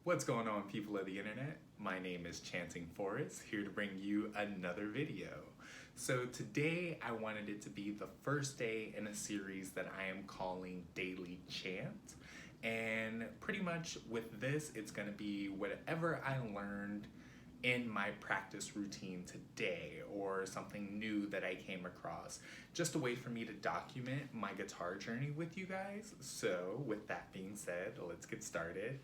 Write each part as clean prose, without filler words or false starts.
What's going on, people of the internet? My name is Chanting Forest, here to bring you another video. So today I wanted it to be the first day in a series that I am calling Daily Chant. And pretty much with this, it's gonna be whatever I learned in my practice routine today or something new that I came across. Just a way for me to document my guitar journey with you guys. So with that being said, let's get started.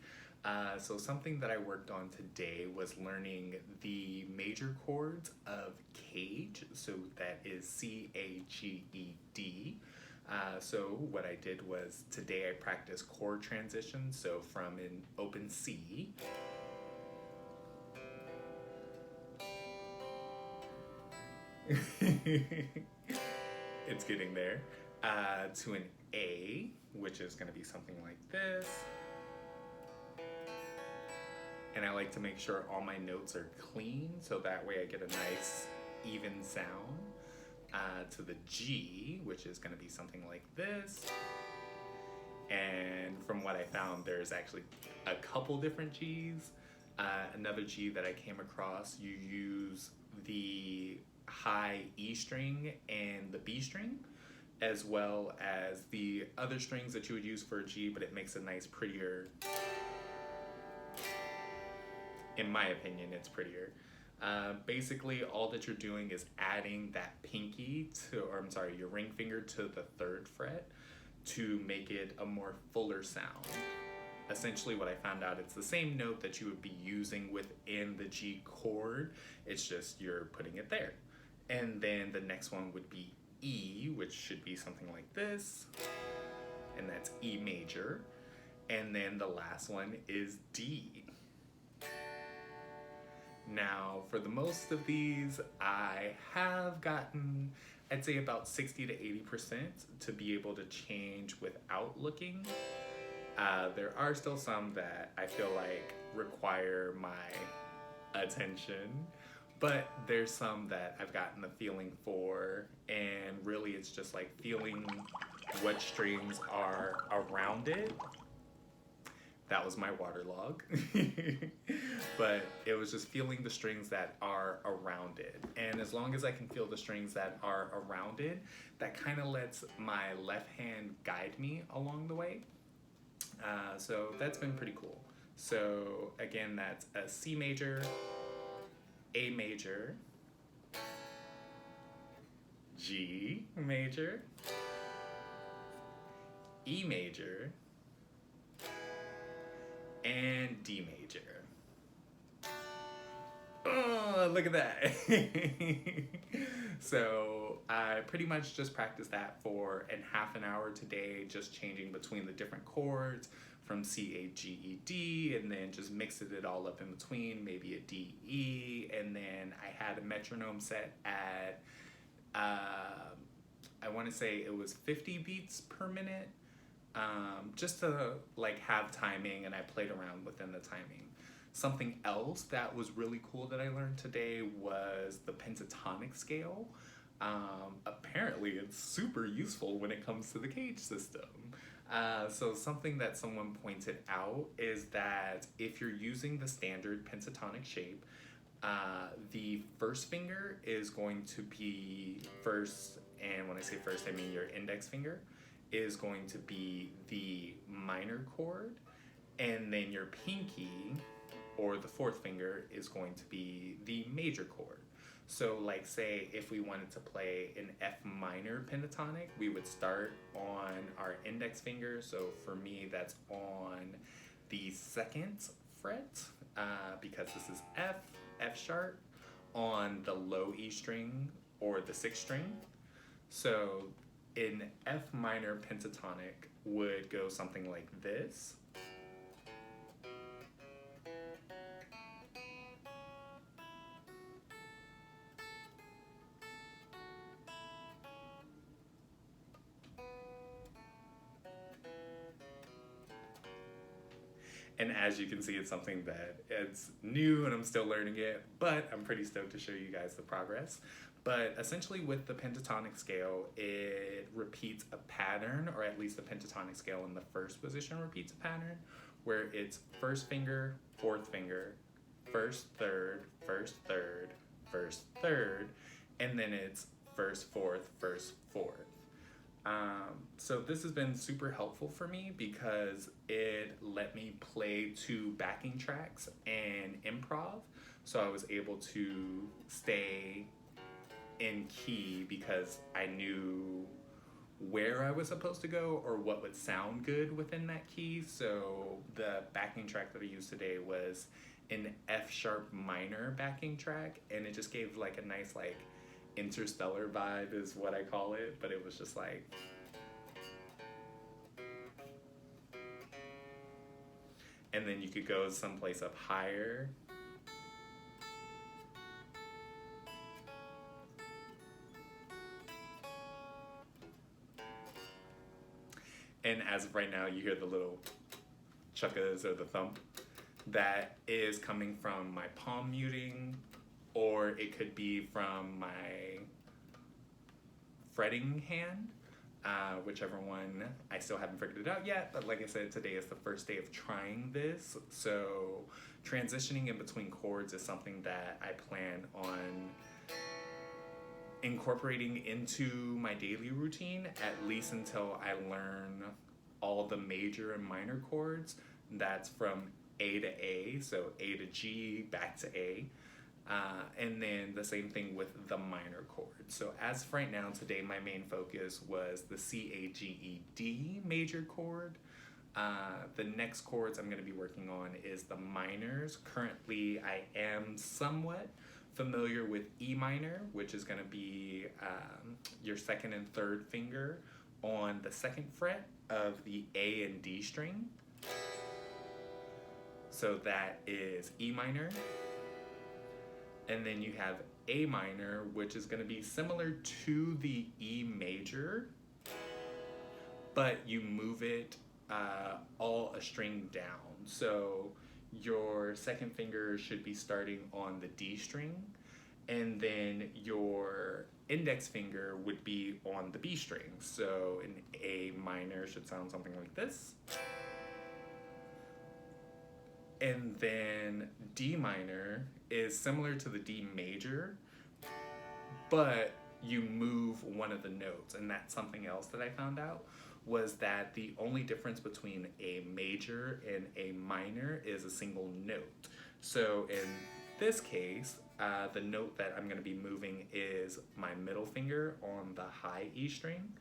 So something that I worked on today was learning the major chords of CAGED. So that is C-A-G-E-D. So what I did was today I practiced chord transitions. So from an open C, it's getting there, to an A, which is going to be something like this. And I like to make sure all my notes are clean, so that way I get a nice even sound. To the G, which is going to be something like this. And from what I found, there's actually a couple different Gs. Another G that I came across, you use the high E string and the B string, as well as the other strings that you would use for a G, but it makes a nice, prettier, in my opinion, it's prettier. Basically, all that you're doing is adding that pinky to, or I'm sorry, your ring finger to the 3rd fret to make it a more fuller sound. Essentially what I found out, it's the same note that you would be using within the G chord, it's just you're putting it there. And then the next one would be E, which should be something like this, and that's E major. And then the last one is D. Now, for the most of these, I have gotten, I'd say about 60 to 80% to be able to change without looking. There are still some that I feel like require my attention, but there's some that I've gotten the feeling for, and really it's just like feeling what strings are around it. That was my waterlog. But it was just feeling the strings that are around it. And as long as I can feel the strings that are around it, that kind of lets my left hand guide me along the way. So that's been pretty cool. So again, that's a C major, A major, G major, E major, and D major. Oh, look at that. So I pretty much just practiced that for half an hour today, just changing between the different chords from C, A, G, E, D, and then just mixing it all up in between, maybe a D, E, and then I had a metronome set at, I want to say it was 50 beats per minute, just to like have timing, and I played around within the timing. Something else that was really cool that I learned today was the Pentatonic Scale. Apparently it's super useful when it comes to the CAGED system. So something that someone pointed out is that if you're using the standard pentatonic shape, the first finger is going to be first, and when I say first, I mean your index finger, is going to be the minor chord, and then your pinky, or the 4th finger, is going to be the major chord. So like say if we wanted to play an F minor pentatonic, we would start on our index finger. So for me, that's on the 2nd fret, because this is F, F sharp, on the low E string or the 6th string. So an F minor pentatonic would go something like this. And as you can see, it's something that it's new and I'm still learning it, but I'm pretty stoked to show you guys the progress. But essentially with the pentatonic scale, it repeats a pattern, or at least the pentatonic scale in the first position repeats a pattern, where it's first finger, fourth finger, first, third, first, third, first, third, and then it's first, fourth, first, fourth. So this has been super helpful for me because it let me play two backing tracks and improv. So I was able to stay in key because I knew where I was supposed to go or what would sound good within that key. So the backing track that I used today was an F sharp minor backing track, and it just gave like a nice like interstellar vibe is what I call it, but it was just like, and then you could go someplace up higher. And as of right now, you hear the little chuckas or the thump. That is coming from my palm muting, or it could be from my fretting hand, whichever one. I still haven't figured it out yet, but like I said, today is the first day of trying this. So transitioning in between chords is something that I plan on incorporating into my daily routine, at least until I learn all the major and minor chords. That's from A to A, so A to G, back to A. And then the same thing with the minor chords. So as of right now, today my main focus was the CAGED major chord. The next chords I'm going to be working on is the minors. Currently, I am somewhat familiar with E minor, which is going to be your second and third finger on the second fret of the A and D string. So that is E minor. And then you have A minor, which is going to be similar to the E major, but you move it all a string down. So your second finger should be starting on the D string, and then your index finger would be on the B string. So an A minor should sound something like this. And then D minor is similar to the D major, but you move one of the notes. And that's something else that I found out, was that the only difference between a major and a minor is a single note. So in this case, the note that I'm going to be moving is my middle finger on the high E string.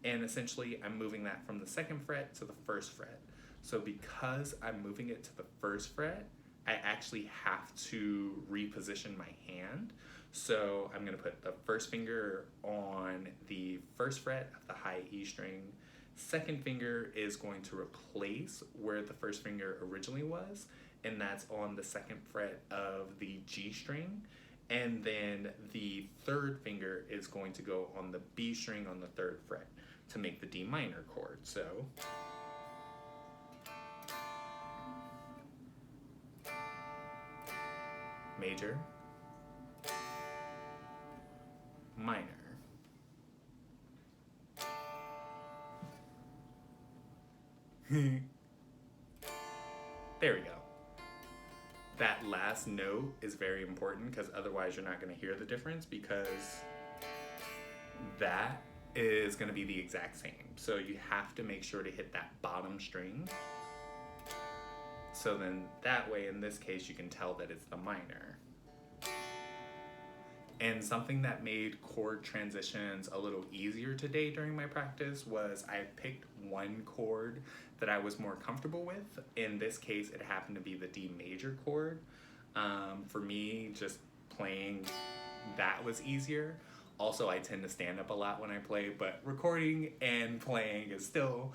And essentially, I'm moving that from the second fret to the first fret. So because I'm moving it to the first fret, I actually have to reposition my hand. So I'm going to put the first finger on the first fret of the high E string. Second finger is going to replace where the first finger originally was, and that's on the second fret of the G string. And then the third finger is going to go on the B string on the third fret to make the D minor chord. So major, minor. There we go. That last note is very important because otherwise you're not going to hear the difference, because that is going to be the exact same. So you have to make sure to hit that bottom string. So then that way, in this case, you can tell that it's the minor. And something that made chord transitions a little easier today during my practice was I picked one chord that I was more comfortable with. In this case, it happened to be the D major chord. For me, just playing that was easier. Also, I tend to stand up a lot when I play, but recording and playing is still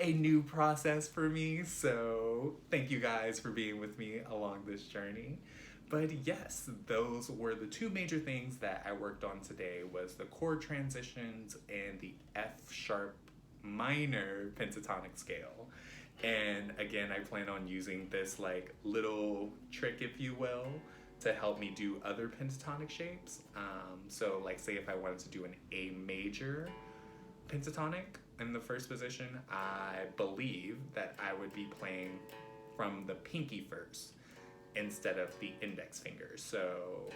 a new process for me. So thank you guys for being with me along this journey. But yes, those were the two major things that I worked on today, was the chord transitions and the F sharp minor pentatonic scale. And again, I plan on using this like little trick, if you will, to help me do other pentatonic shapes. So like say if I wanted to do an A major pentatonic in the first position, I believe that I would be playing from the pinky first instead of the index finger. So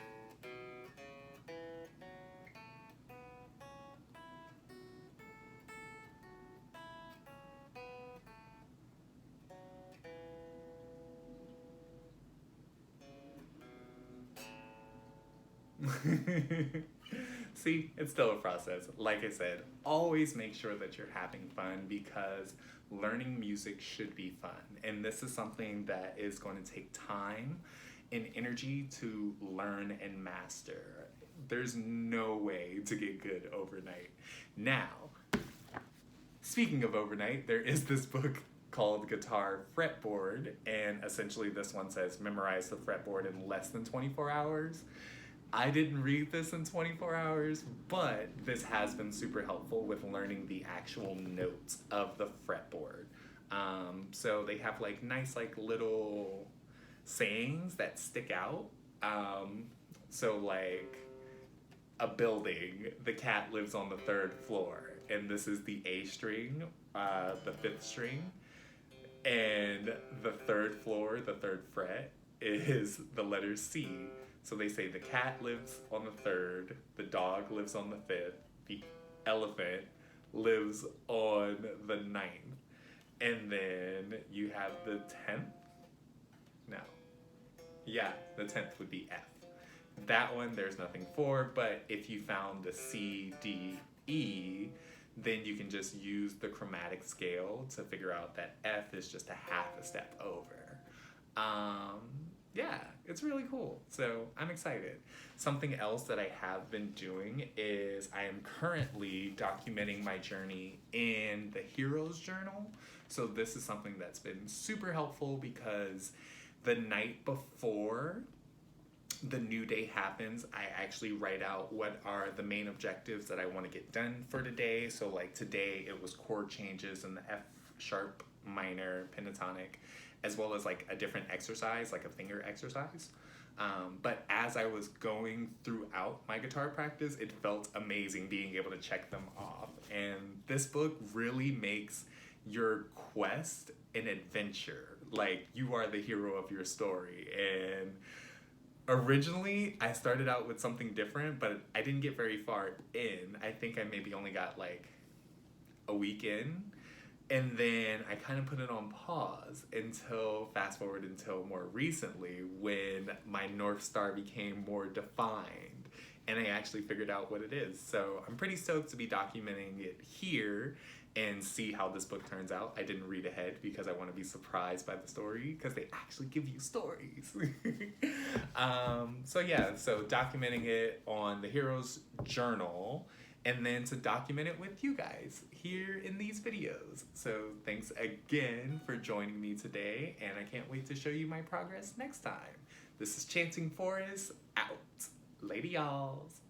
see, it's still a process. Like I said, always make sure that you're having fun because learning music should be fun. And this is something that is going to take time and energy to learn and master. There's no way to get good overnight. Now, speaking of overnight, there is this book called Guitar Fretboard, and essentially this one says memorize the fretboard in less than 24 hours. I didn't read this in 24 hours, but this has been super helpful with learning the actual notes of the fretboard. So they have like nice like little sayings that stick out. So like a building, the cat lives on the 3rd floor, and this is the A string, the 5th string, and the 3rd floor, the 3rd fret is the letter C. So they say the cat lives on the 3rd, the dog lives on the 5th, the elephant lives on the 9th, and then you have the 10th? No. Yeah, the 10th would be F. That one there's nothing for, but if you found the C, D, E, then you can just use the chromatic scale to figure out that F is just a half a step over. Yeah, it's really cool. So I'm excited. Something else that I have been doing is I am currently documenting my journey in the Heroes Journal. So this is something that's been super helpful because the night before the new day happens, I actually write out what are the main objectives that I want to get done for today. So like today it was chord changes in the F sharp minor pentatonic, as well as like a different exercise, like a finger exercise. But as I was going throughout my guitar practice, it felt amazing being able to check them off. And this book really makes your quest an adventure. Like you are the hero of your story. And originally I started out with something different, but I didn't get very far in. I think I maybe only got like a week in. And then I kind of put it on pause until, fast forward until more recently when my North Star became more defined and I actually figured out what it is. So I'm pretty stoked to be documenting it here and see how this book turns out. I didn't read ahead because I want to be surprised by the story because they actually give you stories. So yeah, so documenting it on the Heroes Journal and then to document it with you guys here in these videos. So thanks again for joining me today, and I can't wait to show you my progress next time. This is Chanting Forest, out. Lady y'alls.